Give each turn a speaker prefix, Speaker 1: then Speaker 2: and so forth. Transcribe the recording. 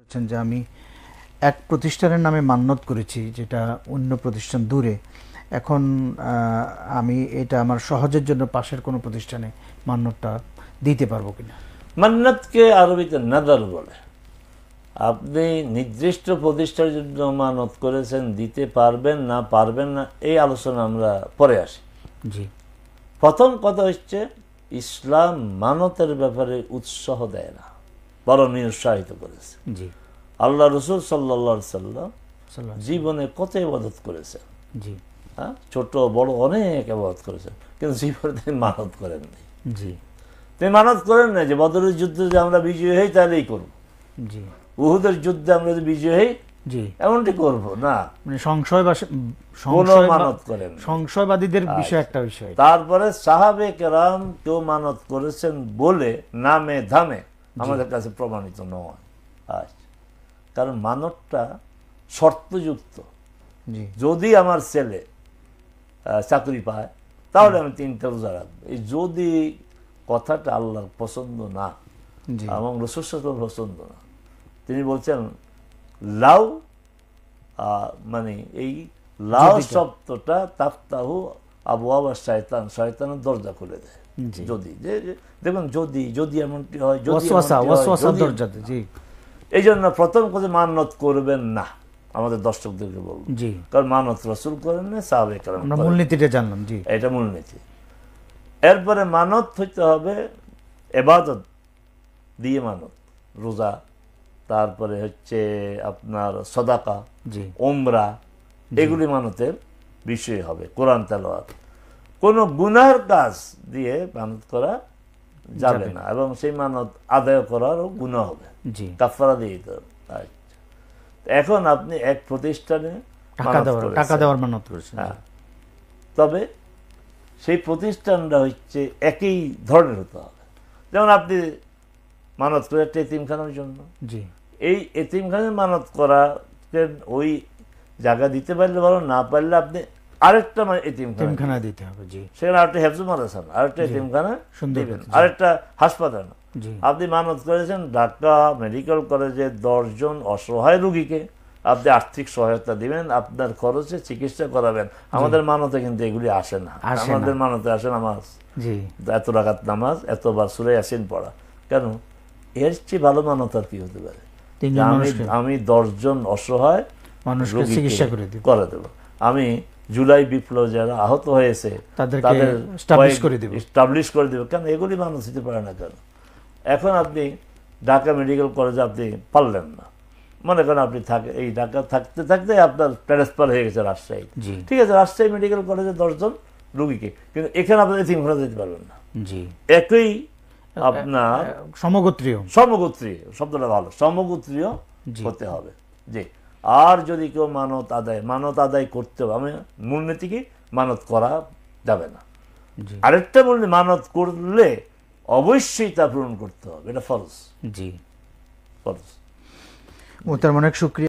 Speaker 1: করছেন যে আমি এক প্রতিষ্ঠানের নামে মান্যত করেছি, যেটা অন্য প্রতিষ্ঠান দূরে। এখন আমি এটা আমার সহজের জন্য পাশের কোনো প্রতিষ্ঠানে মান্যতটা দিতে পারবো কিনা?
Speaker 2: মান্নাতকে আরবিতে নাদার বলে। আপনি নির্দিষ্ট প্রতিষ্ঠানের জন্য মানত করেছেন, দিতে পারবেন না পারবেন না, এই আলোচনা আমরা পরে আসি।
Speaker 1: জি।
Speaker 2: প্রথম কথা হচ্ছে, ইসলাম মানতের ব্যাপারে উৎসাহ দেয় না, বরং নিরুৎসাহিত করেছে।
Speaker 1: জি।
Speaker 2: আল্লাহ রসুল সাল্লাল্লাহু আলাইহি সাল্লাম জীবনে কত ইবাদত করেছেন।
Speaker 1: জি।
Speaker 2: হ্যাঁ, ছোট বড় অনেক ইবাদত করেছেন, কিন্তু জীবনে তিনি মানত করেননি।
Speaker 1: জি।
Speaker 2: তিনি মানত করেন না যে বদরের যুদ্ধে যে আমরা বিজয়ী হই তাহলেই করবো,
Speaker 1: জি।
Speaker 2: উহুদের যুদ্ধে আমরা যদি বিজয়ী হই
Speaker 1: জি
Speaker 2: এমনটি করবো না,
Speaker 1: মানে
Speaker 2: মানত করেন
Speaker 1: সংশয়বাদীদের বিষয় একটা বিষয়।
Speaker 2: তারপরে সাহাবে কেরাম কেউ মানত করেছেন বলে নামে ধামে আমাদের কাছে প্রমাণিত নয়। কারণ মানতটা শর্তযুক্ত। যদি আমার ছেলে চাকরি পায় তাহলে আমি 3টা রোজা রাখবো, এই যদি কথাটা আল্লাহর পছন্দ না এবং রাসূল সাল্লাল্লাহু আলাইহি ওয়াসাল্লাম পছন্দ না। তিনি বলছেন লাউ, মানে এই লাউ শব্দটা তাফতাহু আবওয়াবা শয়তান, শয়তানের দরজা খুলে দেয়। যদি দেখুন, যদি এমনটি হয়, এই জন্য প্রথম কথা মানত করবেন না, আমাদের দর্শকদেরকে বলবো। কারণ মানত রাসূল করেন না, সাহাবে কেরাম,
Speaker 1: আমরা মূলনীতিটা জানলাম। জি,
Speaker 2: এটা মূলনীতি। এরপরে মানত হইতে হবে ইবাদত দিয়ে মানত, রোজা, তারপরে হচ্ছে আপনার সাদাকা, উমরা, এগুলি মানতের বিষয় হবে। কোরআন তেলাওয়াত, কোনো গুনার কাজ দিয়ে মানত করা যাবে না, এবং সেই মানত আদায় করারও গুনাহ হবে, কাফারা দিয়ে দিতে হবে। এখন আপনি এক প্রতিষ্ঠানে
Speaker 1: টাকা দেওয়ার মানত করেছেন,
Speaker 2: তবে সেই প্রতিষ্ঠানটা হচ্ছে একই ধরনের হতে হবে। যেমন আপনি মানত করে একটা এতিমখানার জন্য, এই এতিমখানার মানত করা ওই জায়গা দিতে পারলে ভালো, না পারলে আপনি আরেকটা এতিমখানা দিতে হবে। সেখানে আরেকটা হেফজুল মাদ্রাসা, আরেকটা এতিমখানা দিবেন, আরেকটা হাসপাতাল। আপনি মানত করেছেন ঢাকা মেডিকেল কলেজে 10 জন অসহায় রোগীকে আপনি আর্থিক সহায়তা দিবেন, আপনার খরচে চিকিৎসা করাবেন। আমাদের মানতে কিন্তু এগুলি আসে না। আমাদের মানতে আসে নামাজ, এত রাকাত নামাজ, এতবার সূরা ইয়াসিন পড়া। কেন? এর চেয়ে ভালো মানত আর কি হতে পারে? আমি 10 জন অসহায় মানুষকে চিকিৎসা করে দেব, আমি জুলাই বিপ্লব যারা আহত হয়েছে তাদের এস্টাবলিশ করে দেব। কেন? এগুলি মানুষ দিতে পারে না। কেন? এখন আপনি ঢাকা মেডিকেল কলেজে আপনি পারলেন না, মনে করেন আপনি এই ঢাকা থাকতে থাকতে আপনার ট্রান্সফার হয়ে গেছে রাজশাহী, ঠিক আছে, রাজশাহী মেডিকেল কলেজে 10 জন রোগীকে, কিন্তু এখানে আপনার এতিমখানা দিতে পারবেন না। একই আপনার সমগোত্রীয় শব্দটা ভালো, সমগোত্রীয় হতে হবে। আর যদি কেউ মানত আদায় করতে হবে, আমি মূলনীতি কি, মানত করা যাবে না। আরেকটা বললে, মানত করলে অবশ্যই তা পূরণ করতে হবে, এটা ফরজ।
Speaker 1: মোহতারাম, অনেক শুকরিয়া।